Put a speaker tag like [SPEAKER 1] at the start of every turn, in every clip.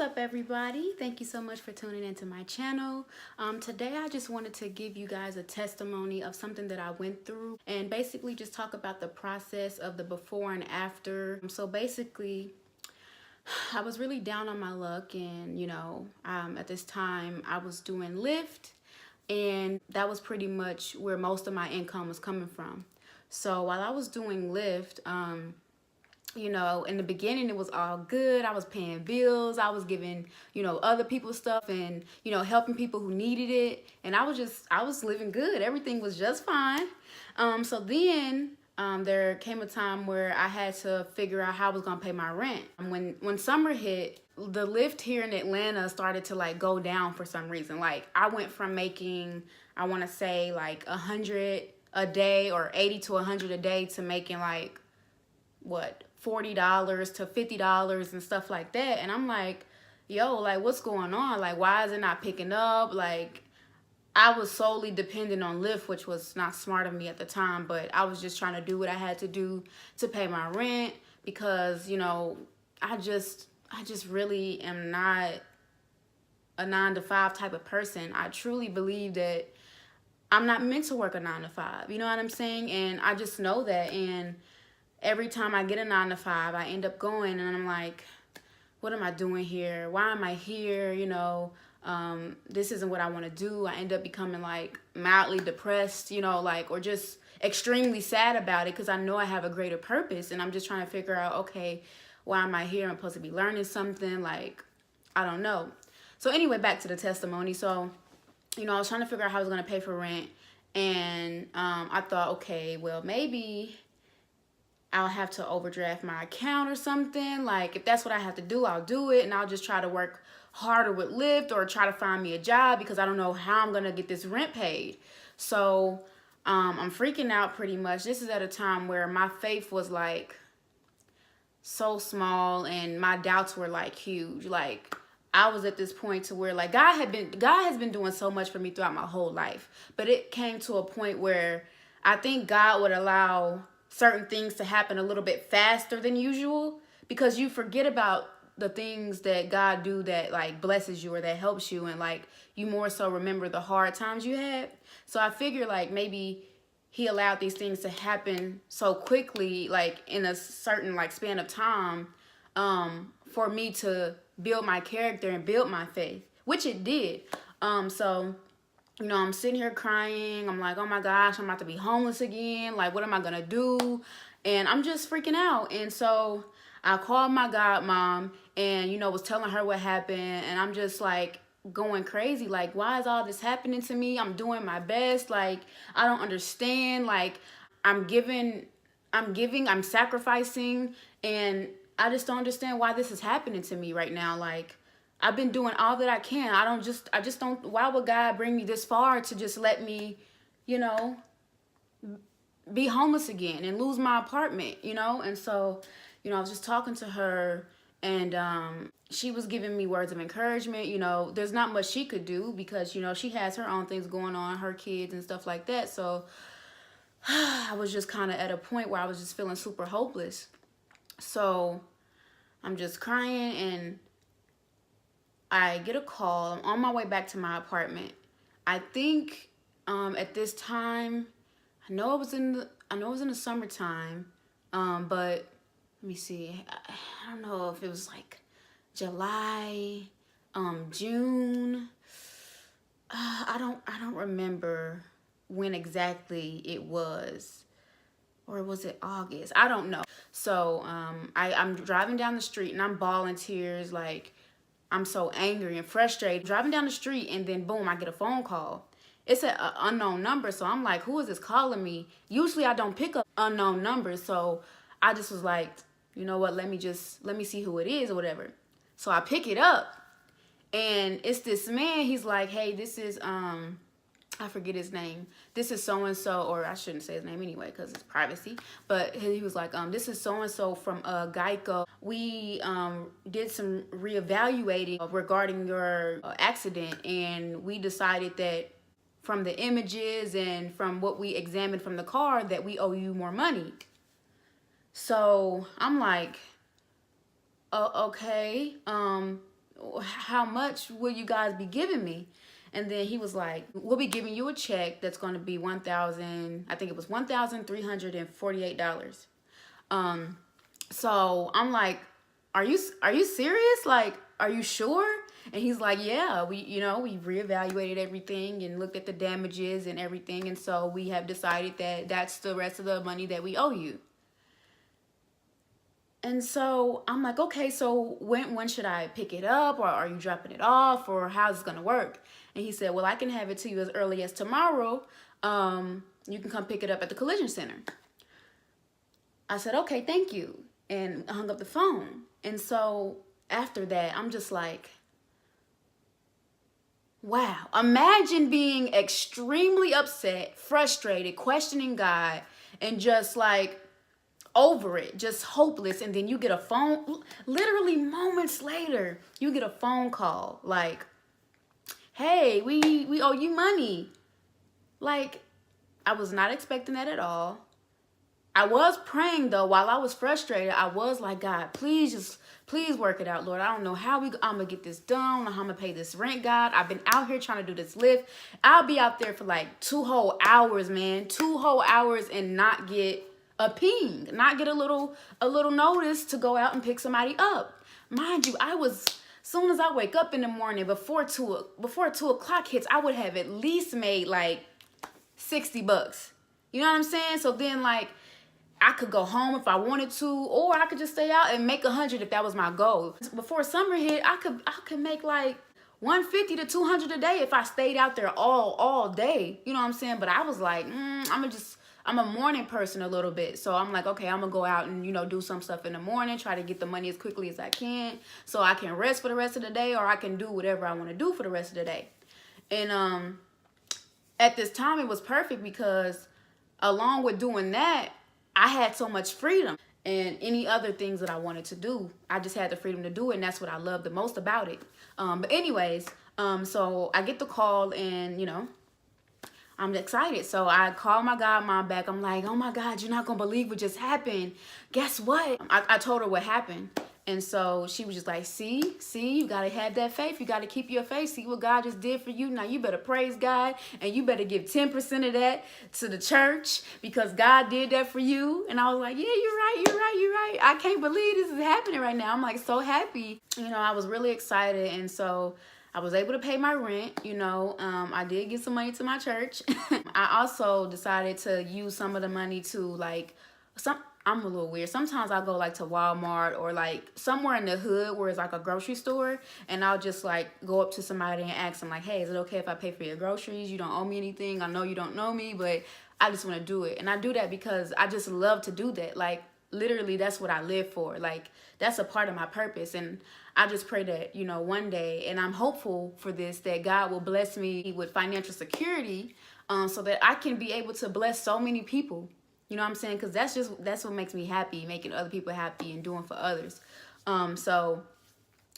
[SPEAKER 1] What's up, everybody? Thank you so much for tuning into my channel. Today I just wanted to give you guys a testimony of something that I went through and basically just talk about the process of the before and after. So basically, I was really down on my luck, and at this time I was doing Lyft, and that was pretty much where most of my income was coming from. So while I was doing Lyft, in the beginning it was all good. I was paying bills, I was giving, other people stuff, and, helping people who needed it. And I was living good. Everything was just fine. So then there came a time where I had to figure out how I was gonna pay my rent. When summer hit, the Lyft here in Atlanta started to like go down for some reason. Like I went from making, I wanna say like 100 a day or 80 to 100 a day to making like what, $40 to $50 and stuff like that. And I'm like, yo, like what's going on? Like why is it not picking up? Like I was solely dependent on Lyft, which was not smart of me at the time, but I was just trying to do what I had to do to pay my rent because, I just really am not a 9 to 5 type of person. I truly believe that I'm not meant to work a 9 to 5. You know what I'm saying? And I just know that. And every time I get a 9 to 5, I end up going and I'm like, what am I doing here? Why am I here? This isn't what I want to do. I end up becoming like mildly depressed, or just extremely sad about it because I know I have a greater purpose and I'm just trying to figure out, okay, why am I here? I'm supposed to be learning something. Like, I don't know. So anyway, back to the testimony. So, I was trying to figure out how I was going to pay for rent, and I thought, okay, well, maybe I'll have to overdraft my account or something. Like, if that's what I have to do, I'll do it. And I'll just try to work harder with Lyft or try to find me a job because I don't know how I'm going to get this rent paid. So I'm freaking out pretty much. This is at a time where my faith was like so small and my doubts were like huge. Like I was at this point to where like God has been doing so much for me throughout my whole life. But it came to a point where I think God would allow certain things to happen a little bit faster than usual because you forget about the things that God do that like blesses you or that helps you, and like you more so remember the hard times you had. So I figure like maybe he allowed these things to happen so quickly, like in a certain like span of time, for me to build my character and build my faith, which it did. So I'm sitting here crying. I'm like, oh my gosh, I'm about to be homeless again. Like, what am I gonna do? And I'm just freaking out. And so I called my godmom and, was telling her what happened. And I'm just like going crazy. Like, why is all this happening to me? I'm doing my best. Like, I don't understand. Like, I'm sacrificing. And I just don't understand why this is happening to me right now. Like, I've been doing all that I can. I just don't, why would God bring me this far to just let me, be homeless again and lose my apartment, And so, I was just talking to her and she was giving me words of encouragement. There's not much she could do because, she has her own things going on, her kids and stuff like that. So I was just kind of at a point where I was just feeling super hopeless. So I'm just crying and I get a call. I'm on my way back to my apartment. I think at this time, I know it was in the summertime, but let me see. I don't know if it was like July, June. I don't remember when exactly it was, or was it August? I don't know. So I'm driving down the street and I'm bawling tears, like I'm so angry and frustrated. Driving down the street and then boom, I get a phone call. It's an unknown number. So I'm like, who is this calling me? Usually I don't pick up unknown numbers. So I just was like, you know what? Let me see who it is or whatever. So I pick it up and it's this man. He's like, hey, this is, I forget his name. This is so-and-so, or I shouldn't say his name anyway because it's privacy. But he was like, this is so-and-so from Geico. We did some reevaluating regarding your accident, and we decided that from the images and from what we examined from the car that we owe you more money. So I'm like, okay, how much will you guys be giving me? And then he was like, we'll be giving you a check that's going to be $1,348. So I'm like, are you serious? Like, are you sure? And he's like, yeah, we reevaluated everything and looked at the damages and everything. And so we have decided that that's the rest of the money that we owe you. And so I'm like, okay, so when should I pick it up, or are you dropping it off, or how's it gonna work? And he said, well, I can have it to you as early as tomorrow. You can come pick it up at the collision center. I said, okay, thank you. And I hung up the phone. And so after that, I'm just like, wow. Imagine being extremely upset, frustrated, questioning God, and just like over it, just hopeless. And then you get a phone, literally moments later, you get a phone call like, hey, we owe you money. Like, I was not expecting that at all. I was praying though, while I was frustrated. I was like, God, please work it out, Lord. I don't know how I'm gonna get this done. I don't know how I'm gonna pay this rent, God. I've been out here trying to do this lift. I'll be out there for like 2 whole hours, man. 2 whole hours and not get a ping, not get a little notice to go out and pick somebody up. Mind you, soon as I wake up in the morning, before 2 o'clock hits, I would have at least made like $60. You know what I'm saying? So then like, I could go home if I wanted to, or I could just stay out and make 100 if that was my goal. Before summer hit, I could make like 150 to 200 a day if I stayed out there all day. You know what I'm saying? But I was like, I'm a morning person a little bit. So I'm like, okay, I'm gonna go out and, do some stuff in the morning, try to get the money as quickly as I can so I can rest for the rest of the day, or I can do whatever I want to do for the rest of the day. And at this time, it was perfect because along with doing that, I had so much freedom, and any other things that I wanted to do, I just had the freedom to do it, and that's what I love the most about it. But anyways, so I get the call, and I'm excited. So I call my godmom back. I'm like, oh my God, you're not gonna believe what just happened. Guess what? I told her what happened. And so she was just like, see, you got to have that faith. You got to keep your faith. See what God just did for you. Now you better praise God, and you better give 10% of that to the church because God did that for you. And I was like, yeah, you're right. I can't believe this is happening right now. I'm like so happy. I was really excited. And so I was able to pay my rent. I did get some money to my church. I also decided to use some of the money to I'm a little weird. Sometimes I'll go like to Walmart or like somewhere in the hood where it's like a grocery store, and I'll just like go up to somebody and ask them like, hey, is it okay if I pay for your groceries? You don't owe me anything. I know you don't know me, but I just want to do it. And I do that because I just love to do that. Like literally that's what I live for. Like that's a part of my purpose. And I just pray that, one day, and I'm hopeful for this, that God will bless me with financial security so that I can be able to bless so many people. You know what I'm saying? Because that's what makes me happy, making other people happy and doing for others. So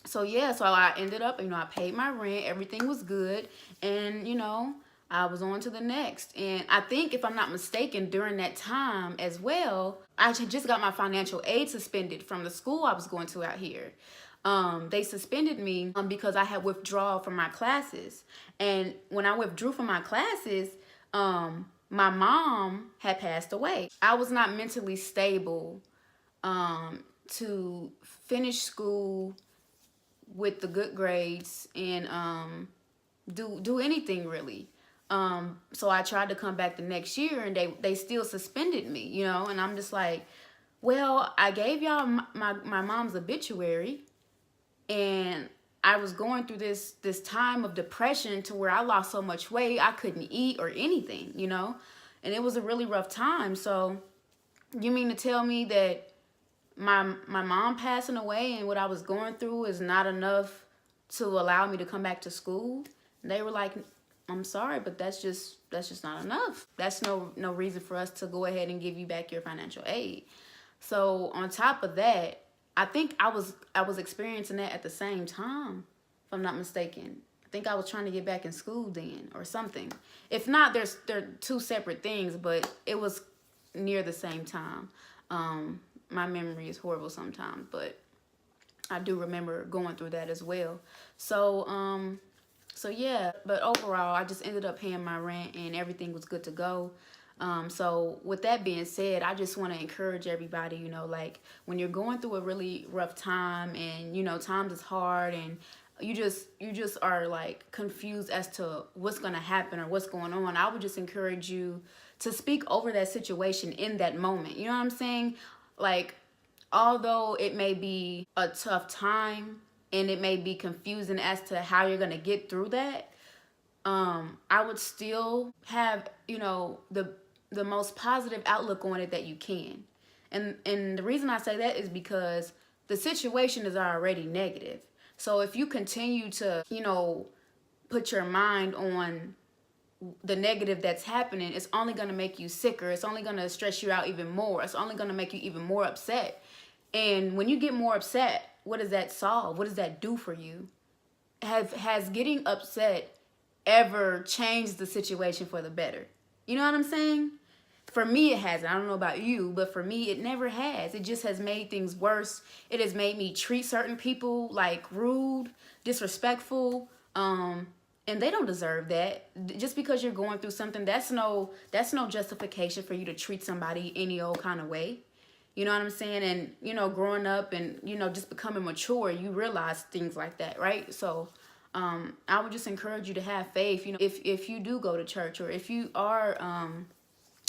[SPEAKER 1] I ended up, I paid my rent. Everything was good. And, I was on to the next. And I think, if I'm not mistaken, during that time as well, I just got my financial aid suspended from the school I was going to out here. They suspended me because I had withdrawal from my classes. And when I withdrew from my classes, my mom had passed away. I was not mentally stable to finish school with the good grades and do anything really. So I tried to come back the next year, and they still suspended me, and I'm just like, well, I gave y'all my mom's obituary, and I was going through this time of depression to where I lost so much weight I couldn't eat or anything, and it was a really rough time. So you mean to tell me that my mom passing away and what I was going through is not enough to allow me to come back to school? And they were like, I'm sorry, but that's just not enough. That's no reason for us to go ahead and give you back your financial aid. So on top of that, I think I was experiencing that at the same time, if I'm not mistaken. I think I was trying to get back in school then or something. If not, they're two separate things, but it was near the same time. My memory is horrible sometimes, but I do remember going through that as well. So yeah, but overall, I just ended up paying my rent and everything was good to go. So with that being said, I just want to encourage everybody, you know, like when you're going through a really rough time and, you know, times is hard and you just are like confused as to what's going to happen or what's going on, I would just encourage you to speak over that situation in that moment. You know what I'm saying? Like, although it may be a tough time and it may be confusing as to how you're going to get through that, I would still have, you know, the most positive outlook on it that you can. And the reason I say that is because the situation is already negative. So if you continue to, you know, put your mind on the negative that's happening, it's only going to make you sicker. It's only going to stress you out even more. It's only going to make you even more upset. And when you get more upset, what does that solve? What does that do for you? Has getting upset ever changed the situation for the better? You know what I'm saying? For me, it hasn't. I don't know about you, but for me, it never has. It just has made things worse. It has made me treat certain people like rude, disrespectful, and they don't deserve that. Just because you're going through something, that's no justification for you to treat somebody any old kind of way. You know what I'm saying? And, you know, growing up and, you know, just becoming mature, you realize things like that, right? So I would just encourage you to have faith. You know, if you do go to church or if you are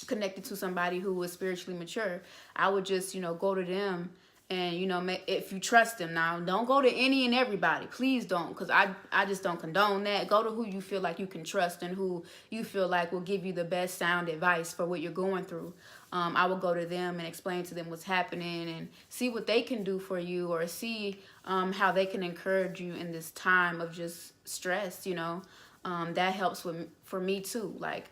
[SPEAKER 1] connected to somebody who is spiritually mature, I would just, you know, go to them and, you know, if you trust them. Now, don't go to any and everybody. Please don't, because I just don't condone that. Go to who you feel like you can trust and who you feel like will give you the best sound advice for what you're going through. I will go to them and explain to them what's happening and see what they can do for you, or see how they can encourage you in this time of just stress, you know. That helps for me too. Like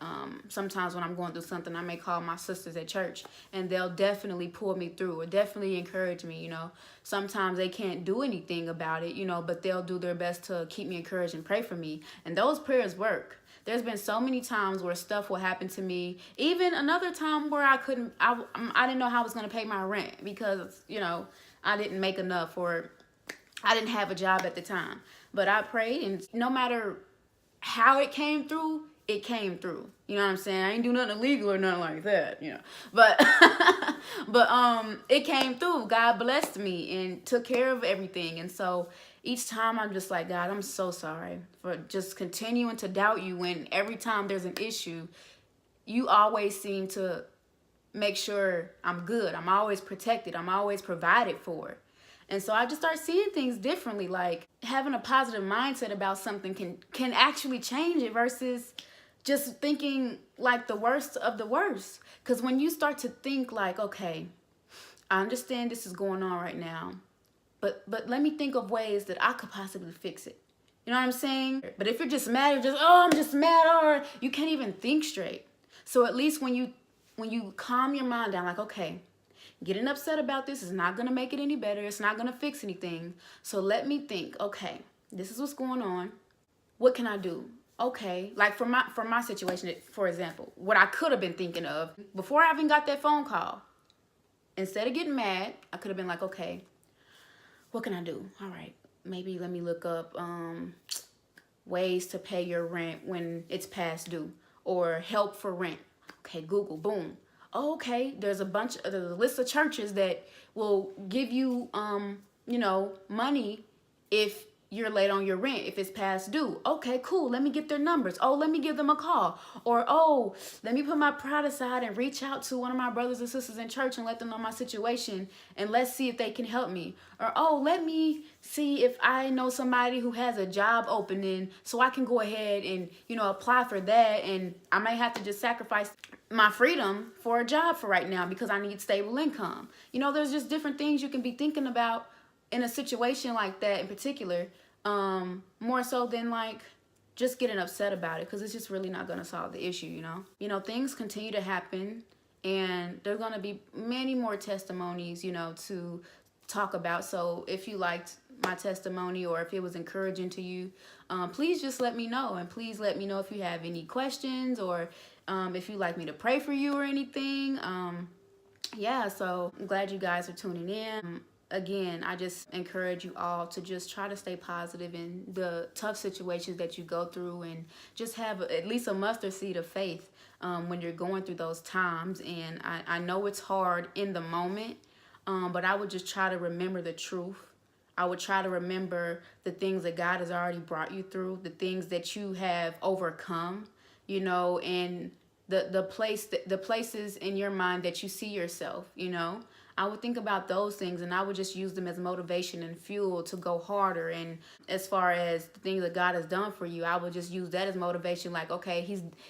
[SPEAKER 1] sometimes when I'm going through something, I may call my sisters at church and they'll definitely pull me through or definitely encourage me, you know. Sometimes they can't do anything about it, you know, but they'll do their best to keep me encouraged and pray for me. And those prayers work. There's been so many times where stuff will happen to me. Even another time where I didn't know how I was going to pay my rent because, you know, I didn't make enough or I didn't have a job at the time. But I prayed, and no matter how it came through, it came through. You know what I'm saying? I ain't do nothing illegal or nothing like that, you know. But it came through. God blessed me and took care of everything. And so each time I'm just like, God, I'm so sorry for just continuing to doubt you when every time there's an issue, you always seem to make sure I'm good. I'm always protected. I'm always provided for. And so I just start seeing things differently. Like having a positive mindset about something can actually change it versus just thinking like the worst of the worst. Because when you start to think like, okay, I understand this is going on right now, but let me think of ways that I could possibly fix it. You know what I'm saying? But if you're just mad, you're just, oh, I'm just mad, or you can't even think straight. So at least when you calm your mind down, like, okay, getting upset about this is not going to make it any better. It's not going to fix anything. So let me think, okay, this is what's going on. What can I do? Okay, like for my situation, for example, what I could have been thinking of before I even got that phone call, instead of getting mad, I could have been like, okay, what can I do? All right, maybe let me look up ways to pay your rent when it's past due, or help for rent. Okay, Google, boom. Oh, okay, there's a list of churches that will give you, you know, money if you're late on your rent, if it's past due. Okay, cool. Let me get their numbers. Oh, let me give them a call. Or, oh, let me put my pride aside and reach out to one of my brothers and sisters in church and let them know my situation, and let's see if they can help me. Or, oh, let me see if I know somebody who has a job opening so I can go ahead and, you know, apply for that. And I may have to just sacrifice my freedom for a job for right now because I need stable income. You know, there's just different things you can be thinking about in a situation like that in particular, more so than like just getting upset about it, because it's just really not going to solve the issue, you know. You know, things continue to happen, and there's going to be many more testimonies, you know, to talk about. So if you liked my testimony or if it was encouraging to you, please just let me know. And please let me know if you have any questions, or if you'd like me to pray for you or anything. Yeah, so I'm glad you guys are tuning in. again, I just encourage you all to just try to stay positive in the tough situations that you go through, and just have at least a mustard seed of faith when you're going through those times. And I know it's hard in the moment, but I would just try to remember the truth. I would try to remember the things that God has already brought you through, the things that you have overcome, you know, and the places in your mind that you see yourself, you know. I would think about those things, and I would just use them as motivation and fuel to go harder. And as far as the things that God has done for you, I would just use that as motivation. Like, okay,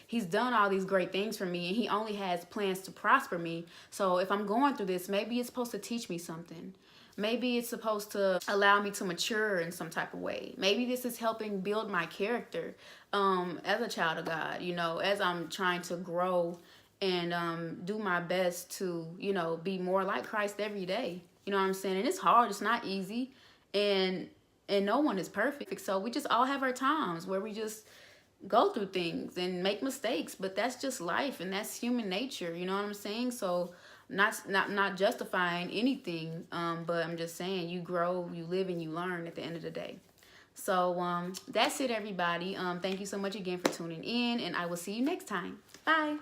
[SPEAKER 1] he's done all these great things for me, and he only has plans to prosper me. So if I'm going through this, maybe it's supposed to teach me something. Maybe it's supposed to allow me to mature in some type of way. Maybe this is helping build my character as a child of God, you know, as I'm trying to grow and do my best to, you know, be more like Christ every day. You know what I'm saying? And it's hard. It's not easy. And no one is perfect. So we just all have our times where we just go through things and make mistakes. But that's just life, and that's human nature. You know what I'm saying? So not justifying anything, but I'm just saying you grow, you live, and you learn at the end of the day. So that's it, everybody. Thank you so much again for tuning in, and I will see you next time. Bye.